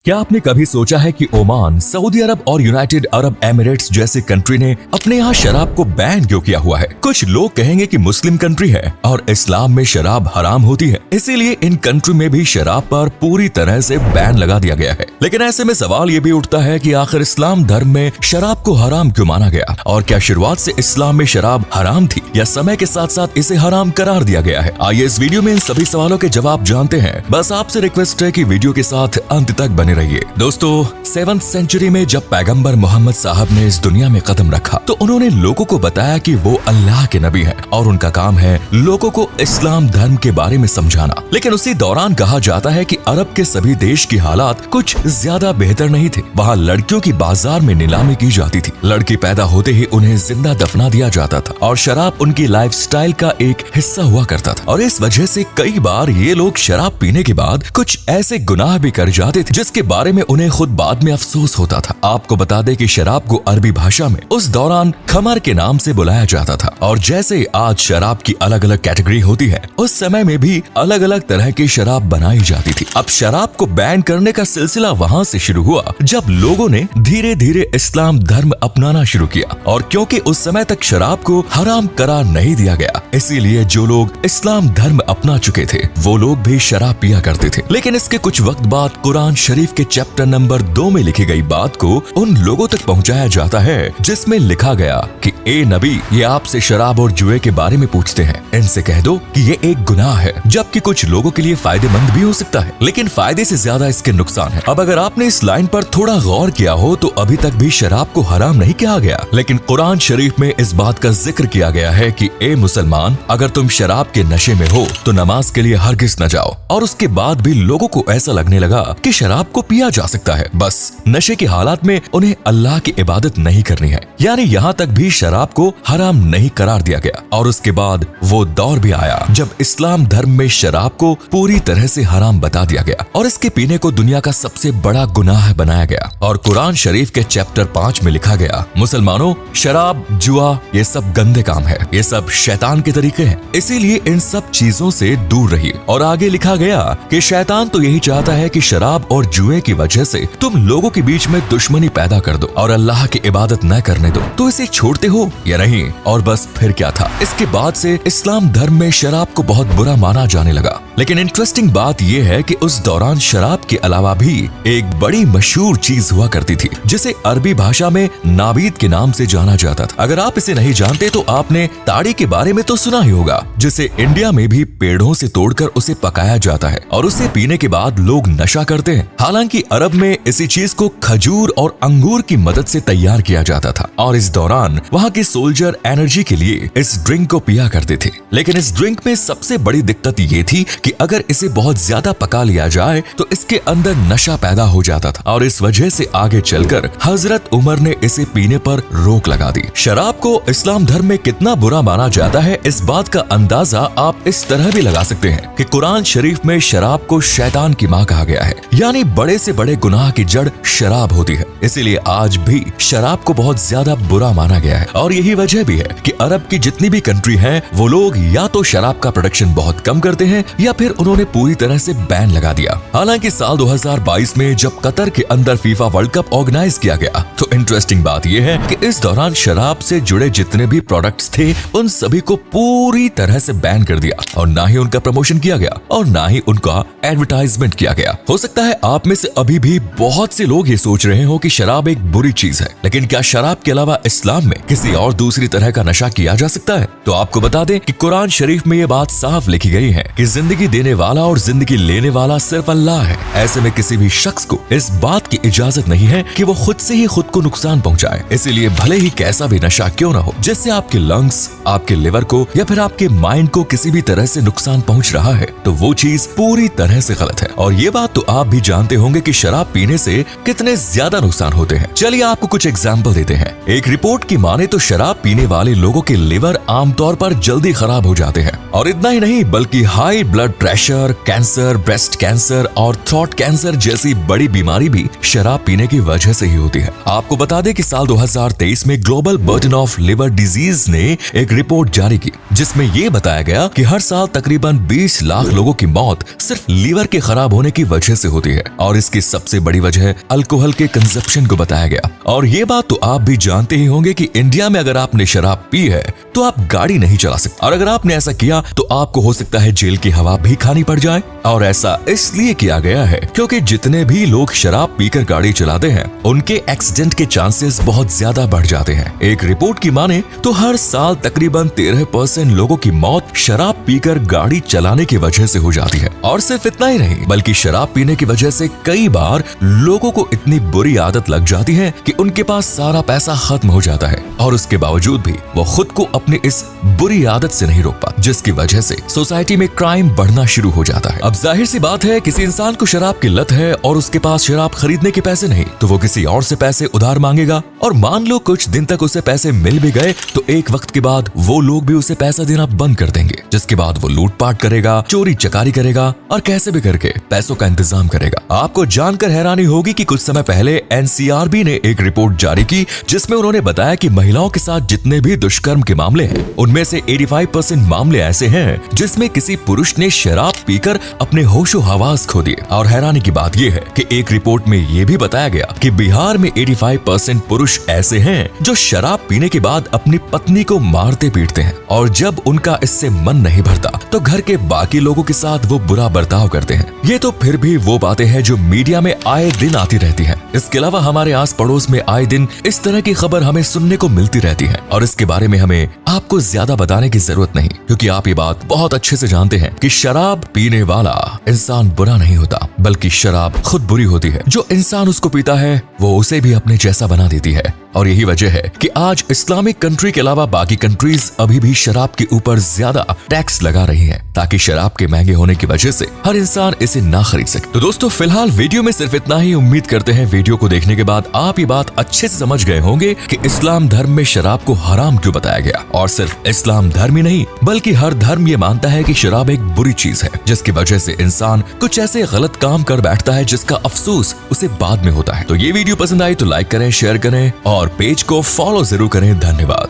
क्या आपने कभी सोचा है कि ओमान, सऊदी अरब और यूनाइटेड अरब एमिरेट्स जैसे कंट्री ने अपने यहाँ शराब को बैन क्यों किया हुआ है? कुछ लोग कहेंगे कि मुस्लिम कंट्री है और इस्लाम में शराब हराम होती है, इसीलिए इन कंट्री में भी शराब पर पूरी तरह से बैन लगा दिया गया है। लेकिन ऐसे में सवाल ये भी उठता है कि आखिर इस्लाम धर्म में शराब को हराम क्यों माना गया, और क्या शुरुआत से इस्लाम में शराब हराम थी या समय के साथ साथ इसे हराम करार दिया गया है? आइए इस वीडियो में इन सभी सवालों के जवाब जानते हैं। बस आपसे रिक्वेस्ट है कि वीडियो के साथ अंत तक बने रहिए। दोस्तों, 7th सेंचुरी में जब पैगंबर मोहम्मद साहब ने इस दुनिया में कदम रखा तो उन्होंने लोगों को बताया कि वो अल्लाह के नबी हैं और उनका काम है लोगों को इस्लाम धर्म के बारे में समझाना। लेकिन उसी दौरान कहा जाता है कि अरब के सभी देश की हालात कुछ ज्यादा बेहतर नहीं थे। वहाँ लड़कियों की बाजार में नीलामी की जाती थी, लड़की पैदा होते ही उन्हें जिंदा दफना दिया जाता था और शराब उनकी लाइफस्टाइल का एक हिस्सा हुआ करता था। और इस वजह से कई बार ये लोग शराब पीने के बाद कुछ ऐसे गुनाह भी कर जाते थे जिसके बारे में उन्हें खुद बाद में अफसोस होता था। आपको बता दें कि शराब को अरबी भाषा में उस दौरान खमर के नाम से बुलाया जाता था, और जैसे आज शराब की अलग अलग कैटेगरी होती है, उस समय में भी अलग अलग तरह की शराब बनाई जाती थी। अब शराब को बैन करने का सिलसिला वहाँ से शुरू हुआ जब लोगों ने धीरे धीरे इस्लाम धर्म अपनाना शुरू किया, और क्योंकि उस समय तक शराब को हराम करार नहीं दिया गया, इसीलिए जो लोग इस्लाम धर्म अपना चुके थे वो लोग भी शराब पिया करते थे। लेकिन इसके कुछ वक्त बाद कुरान शरीफ के चैप्टर नंबर 2 में लिखी गई बात को उन लोगों तक पहुंचाया जाता है जिसमें लिखा गया कि ए नबी, ये आपसे शराब और जुए के बारे में पूछते हैं, इनसे कह दो कि ये एक गुनाह है, जबकि कुछ लोगों के लिए फायदेमंद भी हो सकता है, लेकिन फायदे से ज्यादा इसके नुकसान है। अब अगर आपने इस लाइन पर थोड़ा गौर किया हो तो अभी तक भी शराब को हराम नहीं कहा गया, लेकिन कुरान शरीफ में इस बात का जिक्र किया गया है कि ए मुसलमान, अगर तुम शराब के नशे में हो तो नमाज के लिए हरगिज न जाओ। और उसके बाद भी लोगों को ऐसा लगने लगा कि शराब को पिया जा सकता है, बस नशे की हालात में उन्हें अल्लाह की इबादत नहीं करनी है। यानी यहाँ तक भी शराब को हराम नहीं करार दिया गया। और उसके बाद वो दौर भी आया जब इस्लाम धर्म में शराब को पूरी तरह से हराम बता दिया गया और इसके पीने को दुनिया का सबसे बड़ा गुनाह बनाया गया। और कुरान शरीफ के चैप्टर 5 में लिखा गया, मुसलमानों, शराब, जुआ ये सब गंदे काम है, ये सब शैतान के तरीके हैं, इसीलिए इन सब चीजों से दूर रहिए। और आगे लिखा गया कि शैतान तो यही चाहता है कि शराब और जुए की वजह से तुम लोगों के बीच में दुश्मनी पैदा कर दो और अल्लाह की इबादत न करने दो, तो इसे छोड़ते हो या नहीं? और बस फिर क्या था, इसके बाद से इस्लाम धर्म में शराब को बहुत बुरा माना जाने लगा। लेकिन इंटरेस्टिंग बात यह है कि उस दौरान शराब के अलावा भी एक बड़ी मशहूर चीज हुआ करती थी जिसे अरबी भाषा में नाबीद के नाम से जाना जाता था। अगर आप इसे नहीं जानते तो आपने ताड़ी के बारे में तो सुना ही होगा, जिसे इंडिया में भी पेड़ों से तोड़कर उसे पकाया जाता है और उसे पीने के बाद लोग नशा करते हैं। हालांकि अरब में इसी चीज को खजूर और अंगूर की मदद से तैयार किया जाता था और इस दौरान वहाँ के सोल्जर एनर्जी के लिए इस ड्रिंक को पिया करते थे। लेकिन इस ड्रिंक में सबसे बड़ी दिक्कत ये थी कि अगर इसे बहुत ज्यादा पका लिया जाए तो इसके अंदर नशा पैदा हो जाता था, और इस वजह से आगे चलकर हजरत उमर ने इसे पीने पर रोक लगा दी। शराब को इस्लाम धर्म में कितना बुरा माना जाता है, इस बात का अंदाजा आप इस तरह भी लगा सकते हैं कि कुरान शरीफ में शराब को शैतान की माँ कहा गया है, यानी बड़े से बड़े गुनाह की जड़ शराब होती है। इसीलिए आज भी शराब को बहुत ज्यादा बुरा माना गया है। और यही वजह भी है कि अरब की जितनी भी कंट्री हैं, वो लोग या तो शराब का प्रोडक्शन बहुत कम करते हैं या फिर उन्होंने पूरी तरह से बैन लगा दिया। हालांकि साल 2022 में जब कतर के अंदर फीफा वर्ल्ड कप ऑर्गेनाइज किया गया तो इंटरेस्टिंग बात यह है कि इस दौरान शराब से जुड़े जितने भी प्रोडक्ट्स थे उन सभी को पूरी तरह से बैन कर दिया, और ना ही उनका प्रमोशन किया गया और ना ही उनका एडवर्टाइजमेंट किया गया। हो सकता है आप में से अभी भी बहुत से लोग ये सोच रहे हो कि शराब एक बुरी चीज है, लेकिन क्या शराब के अलावा इस्लाम में किसी और दूसरी तरह का नशा किया जा सकता है? तो आपको बता दें कि कुरान शरीफ में ये बात साफ लिखी गई है कि जिंदगी देने वाला और जिंदगी लेने वाला सिर्फ अल्लाह है। ऐसे में किसी भी शख्स को इस बात की इजाजत नहीं है कि वो खुद से ही खुद को नुकसान पहुंचाए। इसीलिए भले ही कैसा भी नशा क्यों ना हो, जिससे आपके लंग्स, आपके लिवर को या फिर आपके माइंड को किसी भी तरह से नुकसान पहुंच रहा है, तो वो चीज पूरी तरह से गलत है। और ये बात तो आप भी जानते होंगे कि शराब पीने से कितने ज्यादा नुकसान होते हैं। चलिए आपको कुछ एग्जाम्पल देते हैं। एक रिपोर्ट की माने तो शराब पीने वाले लोगों के लिवर आमतौर पर जल्दी खराब हो जाते हैं, और इतना ही नहीं बल्कि high blood blood pressure, cancer, breast cancer और थ्रोट कैंसर जैसी बड़ी बीमारी भी शराब पीने की वजह से ही होती है। आपको बता दें कि साल 2023 में global burden of liver disease ने एक रिपोर्ट जारी की, जिसमें ये बताया गया कि हर साल तकरीबन 20 लाख लोगों की मौत सिर्फ लीवर के खराब होने की वजह से होती है और इसकी सबसे बड़ी वजह अल्कोहल के कंजप्शन को बताया गया। और ये बात तो आप भी जानते ही होंगे कि इंडिया में अगर आपने शराब पी है तो आप गाड़ी नहीं चला सकते, और अगर आपने ऐसा किया तो आपको हो सकता है जेल की हवा भी खानी पड़ जाए। और ऐसा इसलिए किया गया है क्योंकि जितने भी लोग शराब पीकर गाड़ी चलाते हैं उनके एक्सीडेंट के चांसेस बहुत ज्यादा बढ़ जाते हैं। एक रिपोर्ट की माने तो हर साल तकरीबन 13% लोगों की मौत शराब पीकर गाड़ी चलाने की वजह से हो जाती है। और सिर्फ इतना ही नहीं, बल्कि शराब पीने की वजह से कई बार लोगों को इतनी बुरी आदत लग जाती है कि उनके पास सारा पैसा खत्म हो जाता है और उसके बावजूद भी वो खुद को अपनी इस बुरी आदत से नहीं रोक पाते, जिसकी वजह से सोसाइटी में क्राइम बढ़ना शुरू हो जाता है। अब जाहिर सी बात है, किसी इंसान को शराब की लत है और उसके पास शराब खरीदने के पैसे नहीं तो वो किसी और से पैसे उधार मांगेगा, और मान लो कुछ दिन तक उसे पैसे मिल भी गए तो एक वक्त के बाद वो लोग भी उसे पैसा देना बंद कर देंगे, जिसके बाद वो लूटपाट करेगा, चोरी चकारी करेगा और कैसे भी करके पैसों का इंतजाम करेगा। आपको जानकर हैरानी होगी कि कुछ समय पहले एनसीआरबी ने एक रिपोर्ट जारी की, जिसमें उन्होंने बताया कि महिलाओं के साथ जितने भी दुष्कर्म के मामले हैं उनमें से 85% मामले ऐसे हैं जिसमें किसी पुरुष ने शराब पीकर अपने होशो हवास खो दिए। और हैरानी की बात यह है कि एक रिपोर्ट में यह भी बताया गया कि बिहार में 85% पुरुष ऐसे हैं जो शराब पीने के बाद अपनी पत्नी को मारते पीटते हैं, और जब उनका इससे मन नहीं भरता तो घर के बाकी लोगों के साथ वो बुरा बर्ताव करते हैं। ये तो फिर भी वो बातें हैं जो मीडिया में आए दिन आती रहती हैं। इसके अलावा हमारे आस पड़ोस में आए दिन इस तरह की खबर हमें सुनने को मिलती रहती है, और इसके बारे में हमें आपको ज्यादा बताने की जरूरत नहीं, क्योंकि आप ये बात बहुत अच्छे से जानते हैं कि शराब पीने वाला इंसान बुरा नहीं होता, बल्कि शराब खुद बुरी होती है। जो इंसान उसको पीता है वो उसे भी अपने जैसा बना देती है। और यही वजह है कि आज इस्लामिक कंट्री के अलावा बाकी कंट्रीज अभी भी शराब के ऊपर ज्यादा टैक्स लगा रही हैं, ताकि शराब के महंगे होने की वजह से हर इंसान इसे ना खरीद सके। तो दोस्तों, फिलहाल वीडियो में सिर्फ इतना ही। उम्मीद करते हैं वीडियो को देखने के बाद आप ये बात अच्छे से समझ गए होंगे कि इस्लाम धर्म में शराब को हराम क्यों बताया गया। और सिर्फ इस्लाम धर्म ही नहीं, बल्कि हर धर्म ये मानता है कि शराब एक बुरी चीज है, जिसकी वजह से इंसान कुछ ऐसे गलत काम कर बैठता है जिसका अफसोस उसे बाद में होता है। तो ये वीडियो पसंद आई तो लाइक करें, शेयर करें और पेज को फॉलो जरूर करें। धन्यवाद।